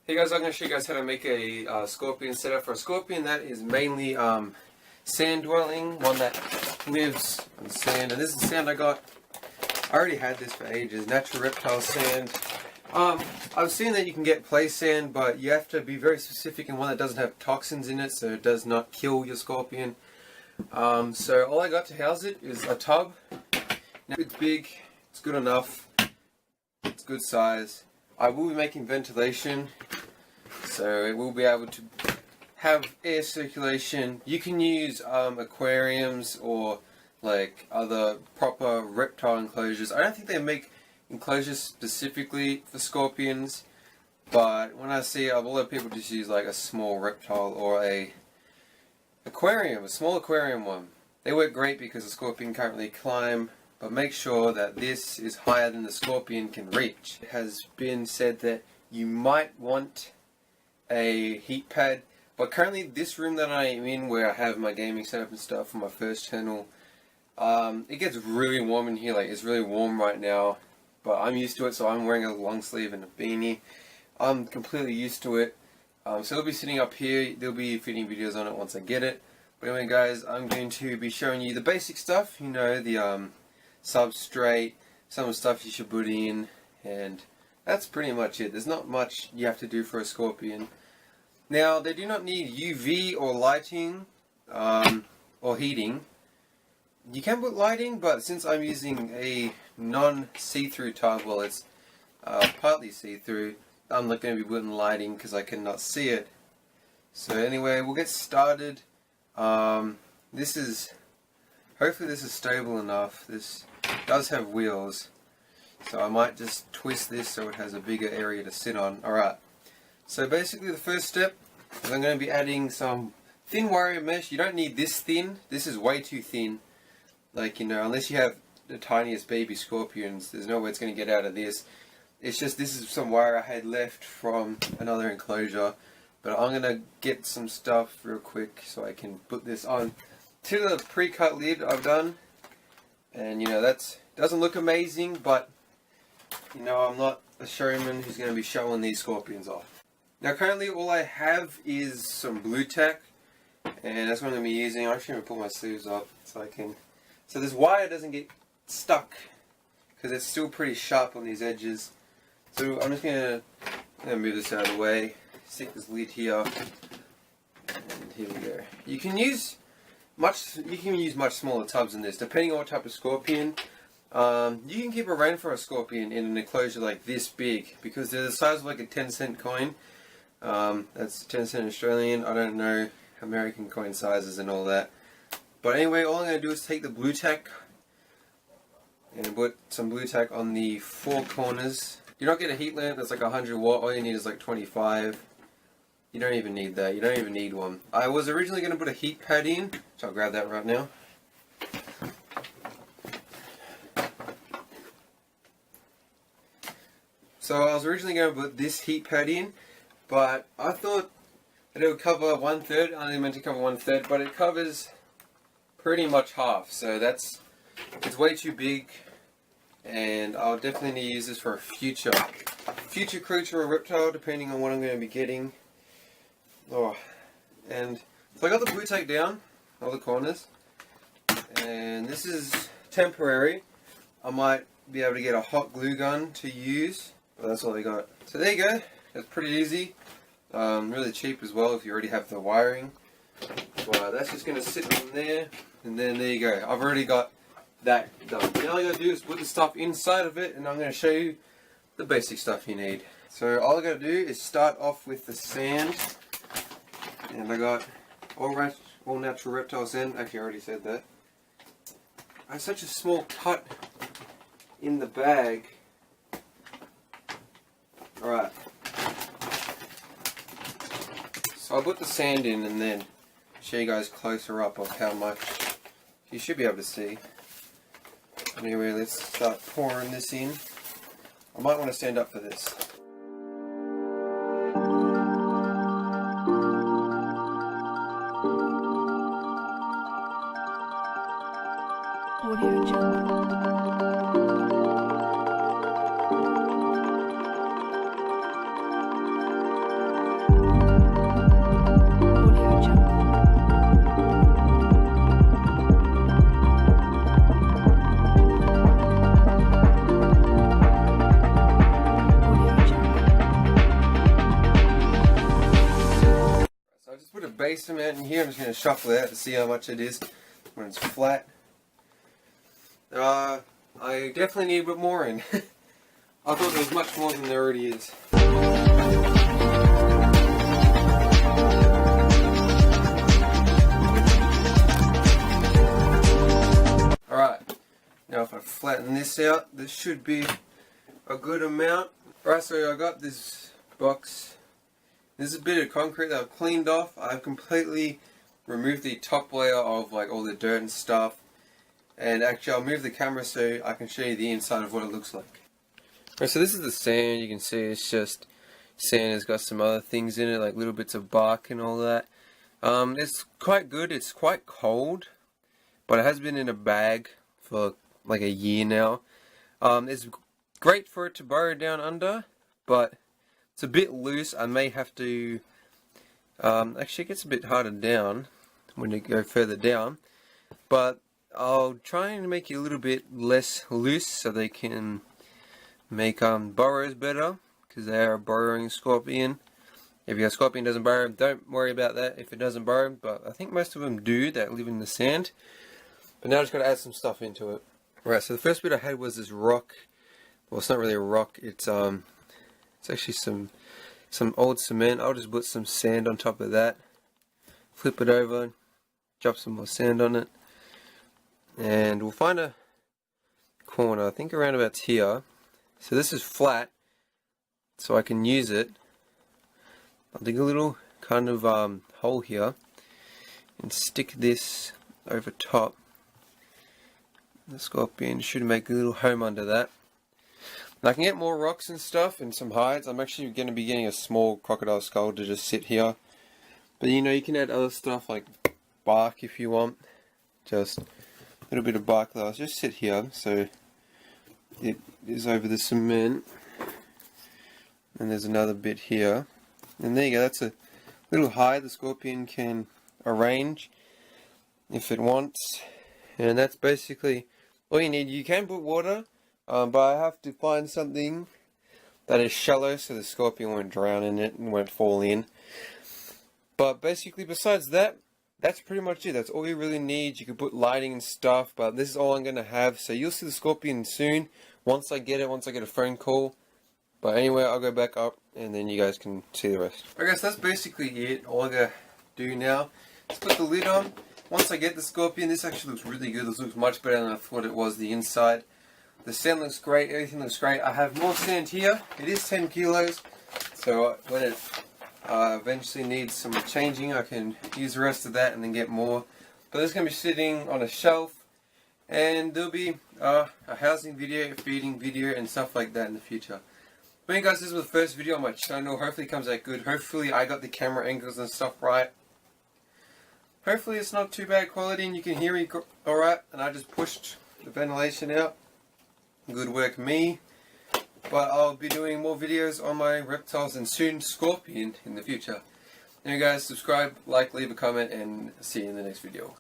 Hey guys, I'm going to show you guys how to make a scorpion setup for a scorpion that is mainly sand dwelling, one that lives on sand. And this is the sand I got. I already had this for ages, natural reptile sand. I've seen that you can get play sand, but you have to be very specific in one that doesn't have toxins in it, so it does not kill your scorpion. So all I got to house it is a tub. Now it's big, it's good enough, it's good size. I will be making ventilation, so it will be able to have air circulation. You can use aquariums or like other proper reptile enclosures. I don't think they make enclosures specifically for scorpions, but when I see a lot of people just use like a small reptile or a aquarium, a small aquarium one. They work great because the scorpion can't really climb, but make sure that this is higher than the scorpion can reach. It has been said that you might want a heat pad, but currently this room that I am in, where I have my gaming setup and stuff for my first channel, it gets really warm in here. Like, it's really warm right now, but I'm used to it, so I'm wearing a long sleeve and a beanie. I'm completely used to it. So it'll be sitting up here. There'll be fitting videos on it once I get it. But anyway guys, I'm going to be showing you the basic stuff, you know, the substrate, some of the stuff you should put in, and that's pretty much it. There's not much you have to do for a scorpion. Now, they do not need UV or lighting or heating. You can put lighting, but since I'm using a non-see-through tub, well, it's partly see-through, I'm not going to be putting lighting because I cannot see it. So anyway, we'll get started. Hopefully this is stable enough. This does have wheels, so I might just twist this so it has a bigger area to sit on. Alright, so basically the first step is I'm going to be adding some thin wire mesh. You don't need this thin. This is way too thin. Like, you know, unless you have the tiniest baby scorpions, there's no way it's going to get out of this. It's just, this is some wire I had left from another enclosure, but I'm going to get some stuff real quick so I can put this on to the pre-cut lid I've done. And you know, that doesn't look amazing, but you know, I'm not a showman who's going to be showing these scorpions off. Now currently all I have is some blue tack, and that's what I'm going to be using. I'm actually going to pull my sleeves up so I can, so this wire doesn't get stuck, because it's still pretty sharp on these edges. So I'm just going to move this out of the way, stick this lid here, and here we go. You can use much smaller tubs than this, depending on what type of scorpion. You can keep a rainforest scorpion in an enclosure like this big, because they're the size of like a 10-cent coin. That's 10 cent Australian. I don't know American coin sizes and all that. But anyway, all I'm going to do is take the blue tack and put some blue tack on the 4 corners. You don't get a heat lamp that's like 100 watt. All you need is like 25. You don't even need that. You don't even need one. I was originally going to put a heat pad in, so I'll grab that right now. So I was originally going to put this heat pad in, but I thought that it would cover 1/3. I only meant to cover 1/3, but it covers pretty much half. So it's way too big, and I'll definitely need to use this for a future creature or reptile, depending on what I'm going to be getting. Oh, and so I got the blue tack down all the corners, and this is temporary. I might be able to get a hot glue gun to use, but that's all I got. So there you go. That's pretty easy. Really cheap as well if you already have the wiring. But that's just going to sit on there, and then there you go. I've already got that done. Now all I got to do is put the stuff inside of it, and I'm going to show you the basic stuff you need. So all I got to do is start off with the sand. And I got all natural reptile sand. Actually, I already said that. I have such a small cut in the bag. Alright. So I'll put the sand in and then show you guys closer up of how much. You should be able to see. Anyway, let's start pouring this in. I might want to stand up for this. Audio Jungle. base amount in here. I'm just going to shuffle it out to see how much it is when it's flat. I definitely need a bit more in. I thought there was much more than there already is. Alright, now if I flatten this out, this should be a good amount. Alright, so I got this box. This is a bit of concrete that I've cleaned off. I've completely removed the top layer of like all the dirt and stuff. And actually I'll move the camera so I can show you the inside of what it looks like. Alright, so this is the sand. You can see it's just sand. It's got some other things in it, like little bits of bark and all that. It's quite good. It's quite cold, but it has been in a bag for like a year now. It's great for it to burrow down under, but it's a bit loose. I may have to actually it gets a bit harder down when you go further down, but I'll try and make it a little bit less loose so they can make burrows better, because they are a burrowing scorpion. If your scorpion doesn't burrow, don't worry about that if it doesn't burrow, but I think most of them do that live in the sand. But now I just got to add some stuff into it. Right, so the first bit I had was this rock. Well, it's not really a rock, it's actually some old cement. I'll just put some sand on top of that, flip it over, drop some more sand on it, and we'll find a corner, I think around about here. So this is flat, so I can use it. I'll dig a little kind of hole here and stick this over top. The scorpion should make a little home under that. And I can get more rocks and stuff and some hides. I'm actually going to be getting a small crocodile skull to just sit here. But you know, you can add other stuff like bark if you want. Just a little bit of bark that'll just sit here so it is over the cement. And there's another bit here. And there you go, that's a little hide the scorpion can arrange if it wants. And that's basically all you need. You can put water, but I have to find something that is shallow so the scorpion won't drown in it and won't fall in. But basically besides that, that's pretty much it. That's all you really need. You can put lighting and stuff, but this is all I'm going to have. So you'll see the scorpion soon once I get a phone call. But anyway, I'll go back up and then you guys can see the rest. Alright guys, that's basically it. All I gotta do now is put the lid on. Once I get the scorpion, this actually looks really good. This looks much better than I thought it was, the inside. The sand looks great, everything looks great. I have more sand here. It is 10 kilos, so when it eventually needs some changing, I can use the rest of that and then get more. But it's going to be sitting on a shelf, and there'll be a housing video, feeding video, and stuff like that in the future. But anyway guys, this was the first video on my channel. Hopefully it comes out good. Hopefully I got the camera angles and stuff right. Hopefully it's not too bad quality and you can hear me alright. And I just pushed the ventilation out. Good work me. But I'll be doing more videos on my reptiles and soon scorpion in the future. Anyway guys, subscribe, like, leave a comment, and see you in the next video.